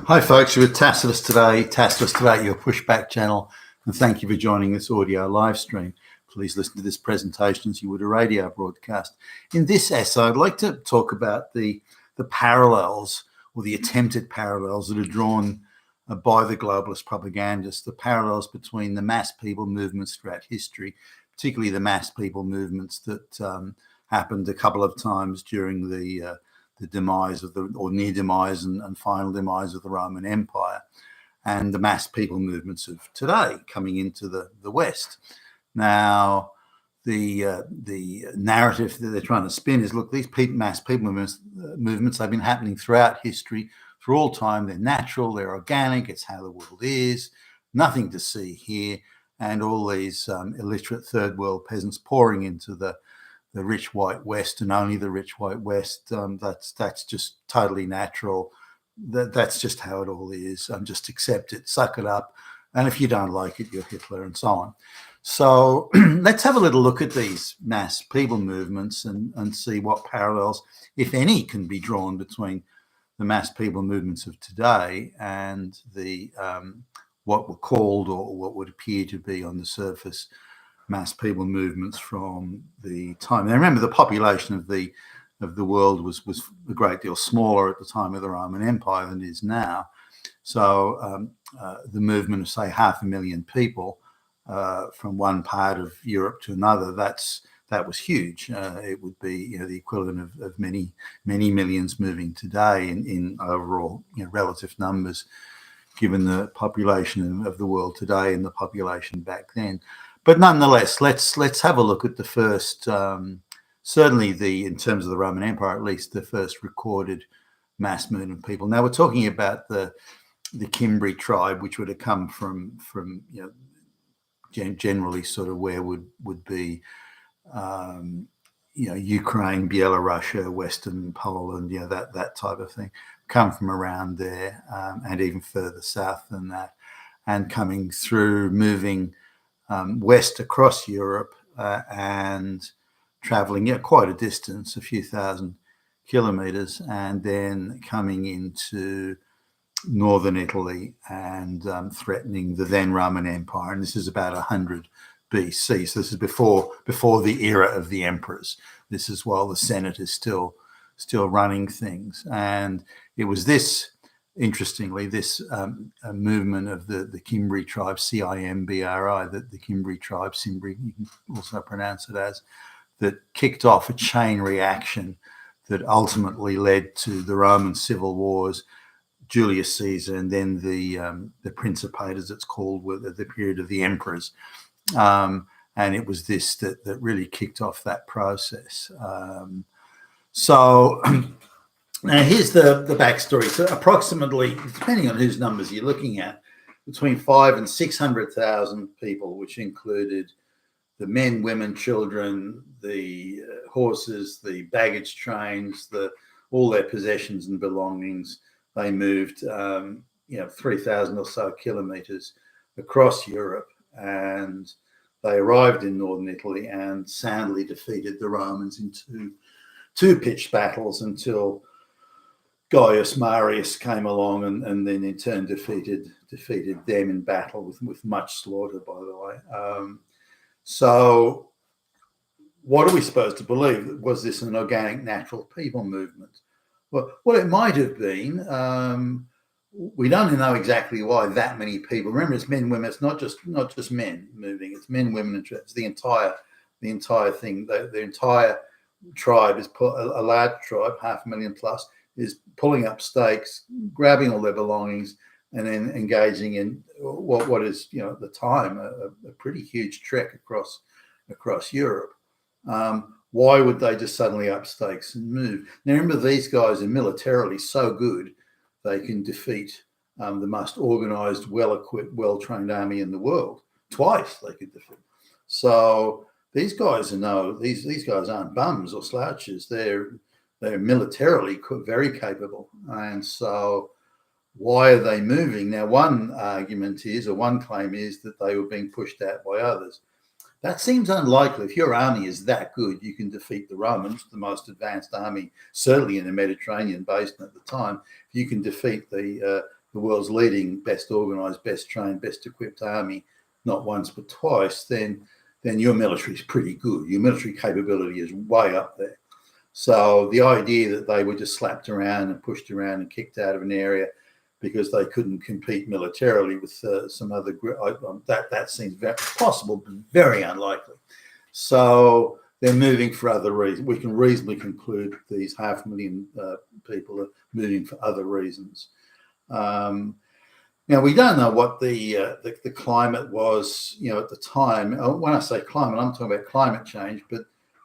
Hi folks, you're with Tacitus Today, your pushback channel, and thank you for joining this audio live stream. Please listen to this presentation as you would a radio broadcast. In this essay, I'd like to talk about the parallels, or the attempted parallels, that are drawn by the globalist propagandists, the parallels between the mass people movements throughout history, particularly the mass people movements that happened a couple of times during the demise of or near demise and final demise of the Roman Empire, and the mass people movements of today coming into the West. Now, the narrative that they're trying to spin is, look, these mass people movements have been happening throughout history, through all time. They're natural, they're organic, it's how the world is, nothing to see here, and all these illiterate third world peasants pouring into the rich white West, and only the rich white West. That's just totally natural. That's just how it all is. Just accept it, suck it up, and if you don't like it, you're Hitler, and so on. So let's have a little look at these mass people movements and see what parallels, if any, can be drawn between the mass people movements of today and the what were called, or what would appear to be on the surface, mass people movements from the time. Now, remember, the population of the world was a great deal smaller at the time of the Roman Empire than it is now. So the movement of, say, 500,000 people from one part of Europe to another, that was huge. It would be, the equivalent of many millions moving today in overall, relative numbers, given the population of the world today and the population back then. But nonetheless, let's have a look at the first, certainly in terms of the Roman Empire, at least, the first recorded mass movement of people. Now, we're talking about the Cimbri tribe, which would have come from generally sort of where would be Ukraine, Belarus, Western Poland, that type of thing, come from around there, and even further south than that, and coming through, moving west across Europe, and traveling quite a distance, a few thousand kilometers, and then coming into northern Italy and threatening the then Roman Empire. And this is about 100 BC. So this is before the era of the emperors. This is while the Senate is still running things. And it was this, interestingly, this movement of the Cimbri tribe, Cimbri, that the Cimbri tribe, Cimbri, you can also pronounce it as, that kicked off a chain reaction that ultimately led to the Roman civil wars, Julius Caesar, and then the Principate, as it's called, with the period of the emperors. And it was this that really kicked off that process. So now here's the backstory. So approximately, depending on whose numbers you're looking at, between 500,000 and 600,000 people, which included the men, women, children, the horses, the baggage trains, all their possessions and belongings. They moved 3,000 or so kilometers across Europe, and they arrived in northern Italy and soundly defeated the Romans in two pitched battles, until Gaius Marius came along and then in turn defeated them in battle with much slaughter, by the way. So what are we supposed to believe? Was this an organic, natural people movement? Well, it might have been. We don't know exactly why that many people. Remember, it's men, women. It's not just men moving. It's men, women, and it's the entire thing. The entire tribe is a large tribe, 500,000 plus, is pulling up stakes, grabbing all their belongings, and then engaging in what is, at the time, a pretty huge trek across Europe. Why would they just suddenly up stakes and move? Now, remember, these guys are militarily so good, they can defeat the most organized, well-equipped, well-trained army in the world. Twice they could defeat. So these guys these guys aren't bums or slouches. They're militarily very capable. And so why are they moving? Now, one argument is, or one claim is, that they were being pushed out by others. That seems unlikely. If your army is that good, you can defeat the Romans, the most advanced army, certainly in the Mediterranean basin at the time. If you can defeat the the world's leading, best organized, best trained, best equipped army, not once but twice, then your military is pretty good. Your military capability is way up there. So the idea that they were just slapped around and pushed around and kicked out of an area because they couldn't compete militarily with some other group, that seems very possible, but very unlikely. So they're moving for other reasons. We can reasonably conclude these 500,000 people are moving for other reasons. Now, we don't know what the climate was, at the time. When I say climate, I'm talking about climate change,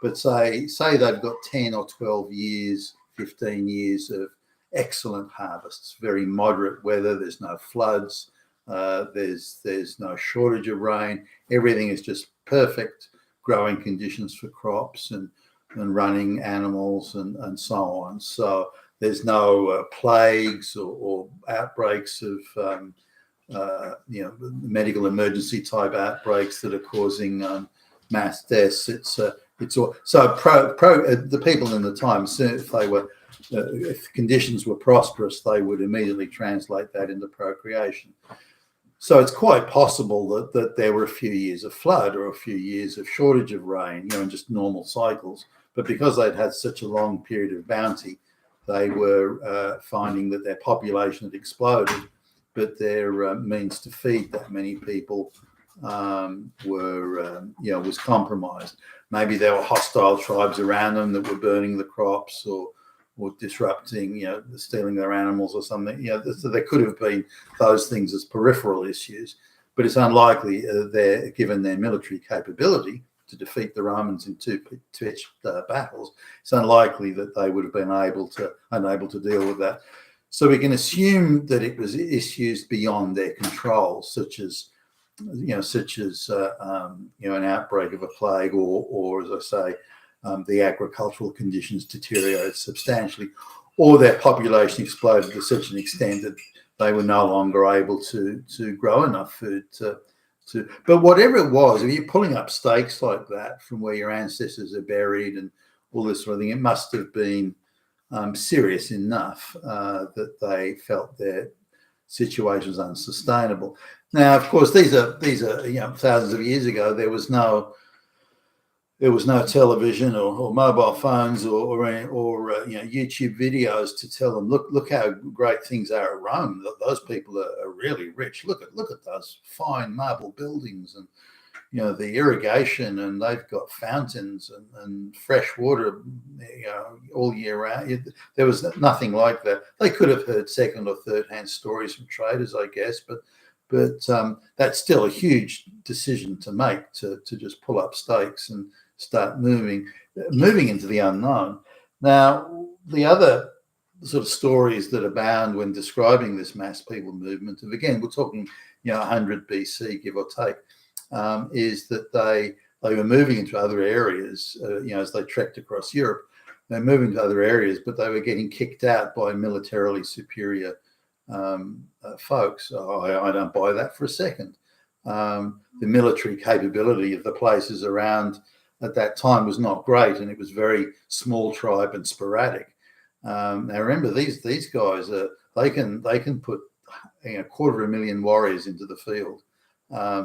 but say they've got 10 or 12 years, 15 years of excellent harvests, very moderate weather, there's no floods, there's no shortage of rain, everything is just perfect growing conditions for crops and running animals and so on. So there's no plagues or outbreaks of medical emergency type outbreaks that are causing mass deaths. It's all so the people in the time, if they were if conditions were prosperous, they would immediately translate that into procreation. So it's quite possible that there were a few years of flood or a few years of shortage of rain, and just normal cycles. But because they'd had such a long period of bounty, they were finding that their population had exploded, but their means to feed that many people was compromised. Maybe there were hostile tribes around them that were burning the crops or disrupting, stealing their animals or something. So there could have been those things as peripheral issues, but it's unlikely given their military capability to defeat the Romans in two pitched battles. It's unlikely that they would have been unable to deal with that. So we can assume that it was issues beyond their control, such as an outbreak of a plague, or as I say, the agricultural conditions deteriorated substantially, or their population exploded to such an extent that they were no longer able to grow enough food to. But whatever it was, if you're pulling up stakes like that from where your ancestors are buried and all this sort of thing, it must have been serious enough that they felt their situation was unsustainable. Now, of course, these are thousands of years ago. There was no television or mobile phones or YouTube videos to tell them, look how great things are at Rome. Those people are really rich. Look at those fine marble buildings and the irrigation, and they've got fountains and fresh water all year round. There was nothing like that. They could have heard second or third hand stories from traders, I guess, but that's still a huge decision to make, to just pull up stakes and start moving into the unknown. Now, the other sort of stories that abound when describing this mass people movement, and again, we're talking 100 BC, give or take, is that they were moving into other areas, as they trekked across Europe. They're moving to other areas, but they were getting kicked out by militarily superior folks. I don't buy that for a second. The military capability of the places around at that time was not great, and it was very small tribe and sporadic. Now remember, these guys they can put 250,000 warriors into the field.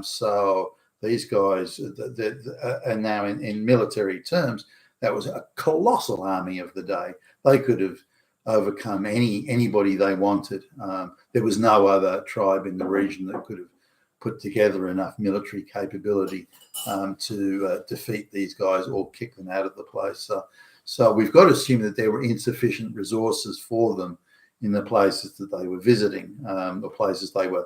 So these guys, and now in military terms, that was a colossal army of the day. They could have overcome anybody they wanted. There was no other tribe in the region that could have put together enough military capability to defeat these guys or kick them out of the place. So we've got to assume that there were insufficient resources for them in the places that they were visiting, the places they were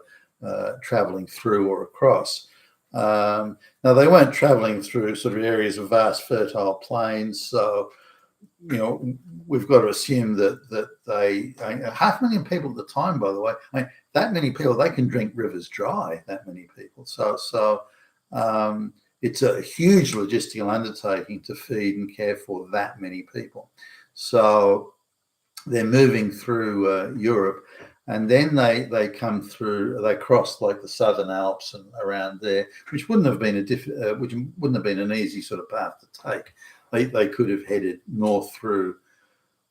traveling through or across. Now, they weren't traveling through sort of areas of vast fertile plains. So, we've got to assume that they, 500,000 people at the time, by the way, that many people, they can drink rivers dry, that many people. So it's a huge logistical undertaking to feed and care for that many people. So they're moving through Europe, and then they come through. They cross like the Southern Alps and around there, which wouldn't have been an easy sort of path to take. They could have headed north through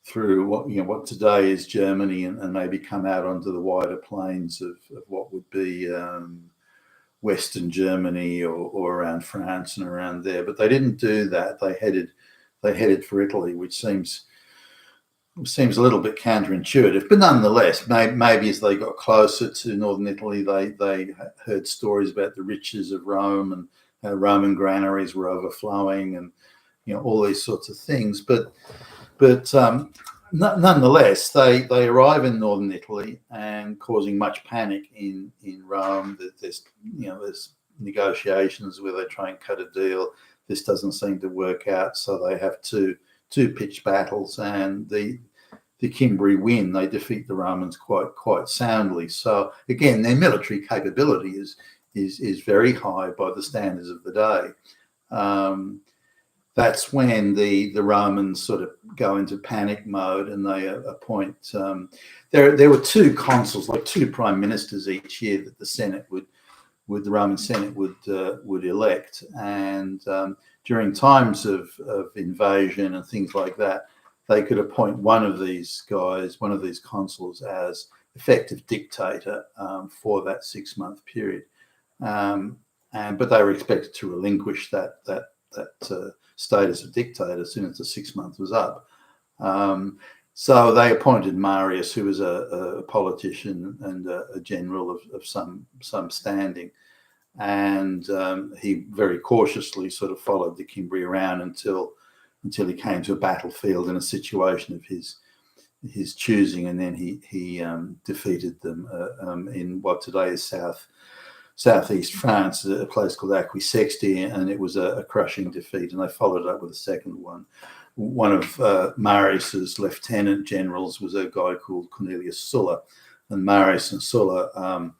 through what today is Germany, and maybe come out onto the wider plains of what would be Western Germany or around France and around there. But they didn't do that. They headed for Italy, which seems a little bit counterintuitive. But nonetheless, maybe as they got closer to northern Italy, they heard stories about the riches of Rome and how Roman granaries were overflowing, and all these sorts of things. But nonetheless, they arrive in northern Italy and causing much panic in Rome. That there's negotiations where they try and cut a deal. This doesn't seem to work out, so they have two pitched battles, and the Cimbri win. They defeat the Romans quite soundly. So again, their military capability is very high by the standards of the day. That's when the Romans sort of go into panic mode, and they appoint. There were two consuls, like two prime ministers each year, that the Roman Senate would elect, and during times of invasion and things like that, they could appoint one of these consuls as effective dictator for that 6-month period, but they were expected to relinquish that status of dictator as soon as the 6 months was up. So they appointed Marius, who was a politician and a general of some standing, and he very cautiously sort of followed the Cimbri around until he came to a battlefield in a situation of his choosing, and then he defeated them in what today is southeast France, a place called Acquisexti, and it was a crushing defeat. And they followed up with a second one. One of Marius's lieutenant generals was a guy called Cornelius Sulla, and Marius and Sulla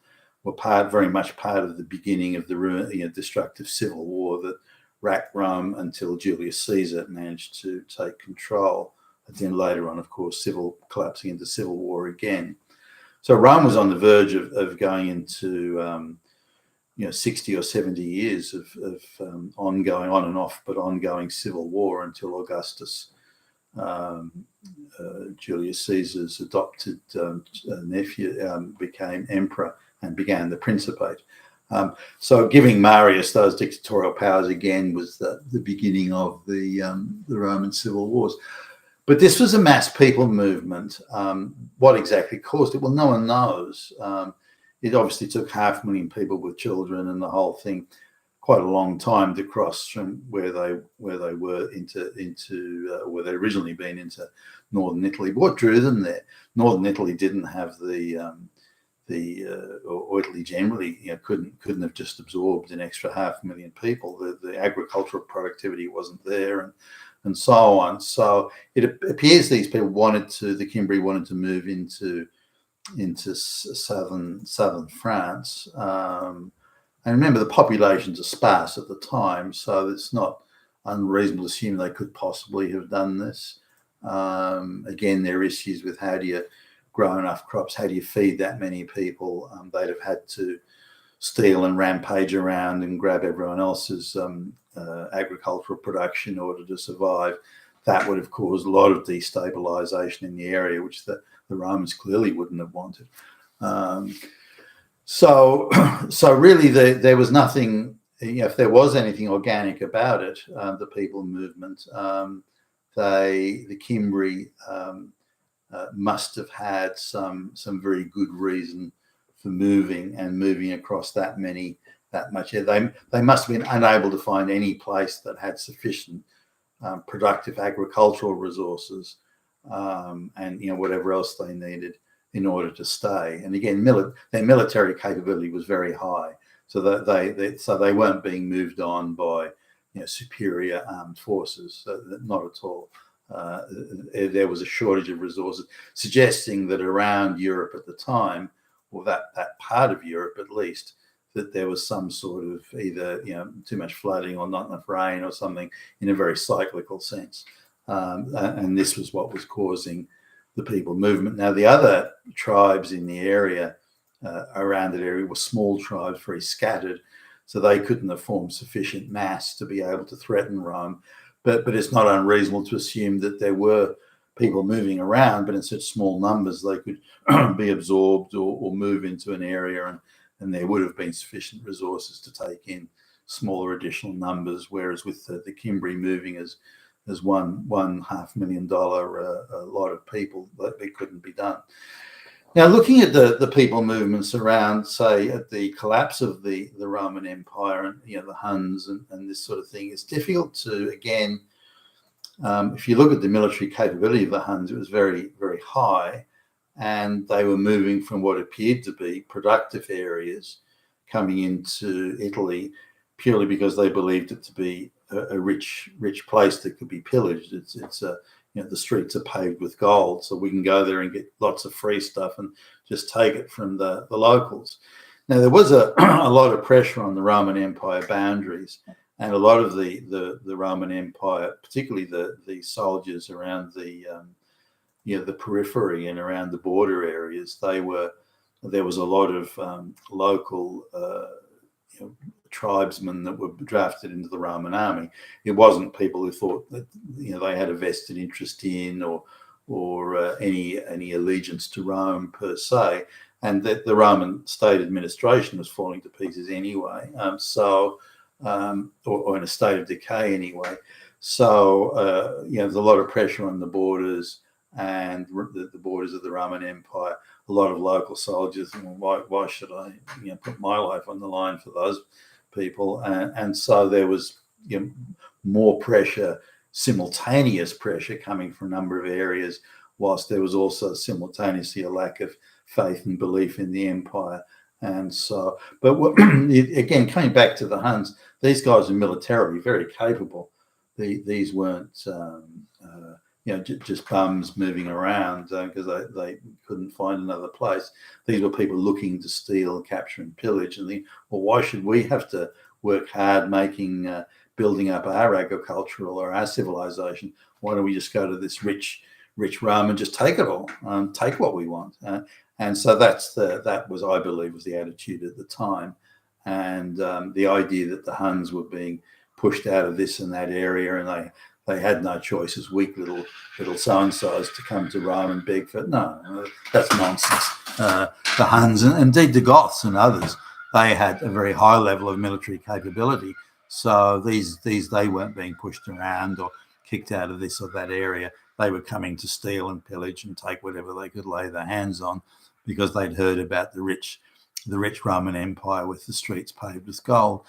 were very much part of the beginning of the destructive civil war that racked Rome until Julius Caesar managed to take control. And then later on, of course, collapsing into civil war again. So Rome was on the verge of going into 60 or 70 years of ongoing, on and off, but ongoing civil war until Augustus, Julius Caesar's adopted nephew, became emperor and began the Principate. So giving Marius those dictatorial powers again was the beginning of the Roman civil wars. But this was a mass people movement. What exactly caused it? Well, no one knows. It obviously took 500,000 people with children and the whole thing quite a long time to cross from where they were into where they'd originally been into northern Italy. But what drew them there? Northern Italy didn't have or Italy generally couldn't have just absorbed an extra 500,000 people. The agricultural productivity wasn't there, and so on. So it appears these people the Cimbri wanted to move into southern France. And remember, the populations are sparse at the time, so it's not unreasonable to assume they could possibly have done this. Again, there are issues with how do you grow enough crops, how do you feed that many people? They'd have had to steal and rampage around and grab everyone else's agricultural production in order to survive. That would have caused a lot of destabilization in the area, which the Romans clearly wouldn't have wanted. So really there was nothing, if there was anything organic about it, the people movement, the Cimbri must have had some very good reason for moving across that much. They must have been unable to find any place that had sufficient productive agricultural resources and whatever else they needed in order to stay. And again, their military capability was very high, so that they weren't being moved on by superior armed forces. Not at all. There was a shortage of resources, suggesting that around Europe at the time, or that part of Europe at least, that there was some sort of either too much flooding or not enough rain or something in a very cyclical sense, and this was what was causing the people movement. Now, the other tribes in the area around that area were small tribes, very scattered, so they couldn't have formed sufficient mass to be able to threaten Rome. But it's not unreasonable to assume that there were people moving around, but in such small numbers they could be absorbed or move into an area, and there would have been sufficient resources to take in smaller additional numbers. Whereas with the Kimberley moving as $1.5 million a lot of people, that it couldn't be done. Now, looking at the people movements around, say, at the collapse of the Roman Empire and the Huns and this sort of thing, it's difficult to, again, if you look at the military capability of the Huns, it was very, very high, and they were moving from what appeared to be productive areas coming into Italy purely because they believed it to be a rich place that could be pillaged. It's the streets are paved with gold, so we can go there and get lots of free stuff and just take it from the locals. Now, there was a lot of pressure on the Roman Empire boundaries, and a lot of the Roman Empire, particularly the soldiers around the periphery and around the border areas, there was a lot of local tribesmen that were drafted into the Roman army. It wasn't people who thought that they had a vested interest in or any allegiance to Rome per se, and that the Roman state administration was falling to pieces anyway. Or in a state of decay anyway. So there's a lot of pressure on the borders and the borders of the Roman Empire. A lot of local soldiers, why should I put my life on the line for those people? And so there was more pressure, simultaneous pressure coming from a number of areas, whilst there was also simultaneously a lack of faith and belief in the empire. And so, but again, coming back to the Huns, these guys are militarily very capable. These weren't just bums moving around because they couldn't find another place. These were people looking to steal, capture, and pillage. And think, well, why should we have to work hard building up our agricultural or our civilization? Why don't we just go to this rich Rome and just take it all, take what we want? And so that was, I believe, was the attitude at the time. And the idea that the Huns were being pushed out of this and that area, and they had no choice as weak little so-and-sos to come to Rome and beg for. No, that's nonsense. The Huns, and indeed the Goths and others, they had a very high level of military capability. So they weren't being pushed around or kicked out of this or that area. They were coming to steal and pillage and take whatever they could lay their hands on, because they'd heard about the rich Roman Empire with the streets paved with gold.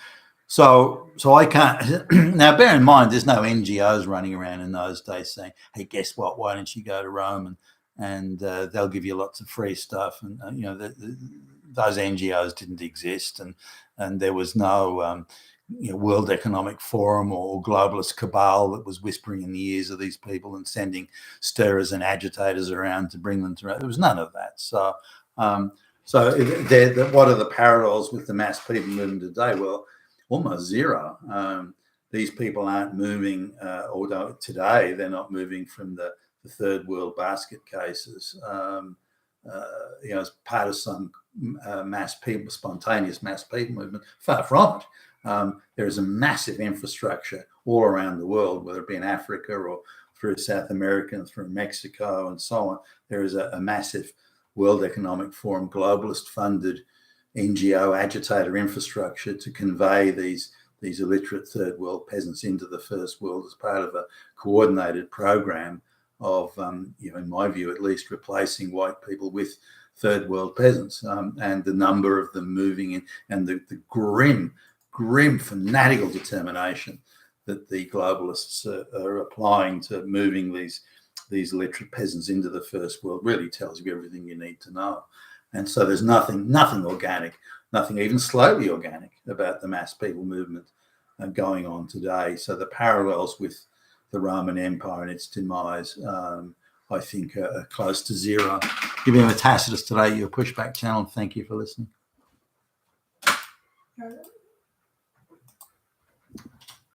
So I can't. Now, bear in mind, there's no NGOs running around in those days saying, "Hey, guess what? Why don't you go to Rome and they'll give you lots of free stuff?" And those NGOs didn't exist, and there was no World Economic Forum or globalist cabal that was whispering in the ears of these people and sending stirrers and agitators around to bring them to. There was none of that. So what are the parallels with the mass people movement today? Well, almost zero. These people aren't moving, although today they're not moving from the third world basket cases, as part of some spontaneous mass people movement. Far from it. There is a massive infrastructure all around the world, whether it be in Africa or through South America and through Mexico and so on. There is a massive World Economic Forum globalist funded NGO agitator infrastructure to convey these illiterate third world peasants into the first world as part of a coordinated program of, in my view at least, replacing white people with third world peasants, and the number of them moving in, and the grim fanatical determination that the globalists are applying to moving these illiterate peasants into the first world really tells you everything you need to know. And so there's nothing organic, nothing even slightly organic about the mass people movement going on today. So the parallels with the Roman Empire and its demise, I think, are close to zero. You've been with Tacitus today, your Pushback channel. Thank you for listening.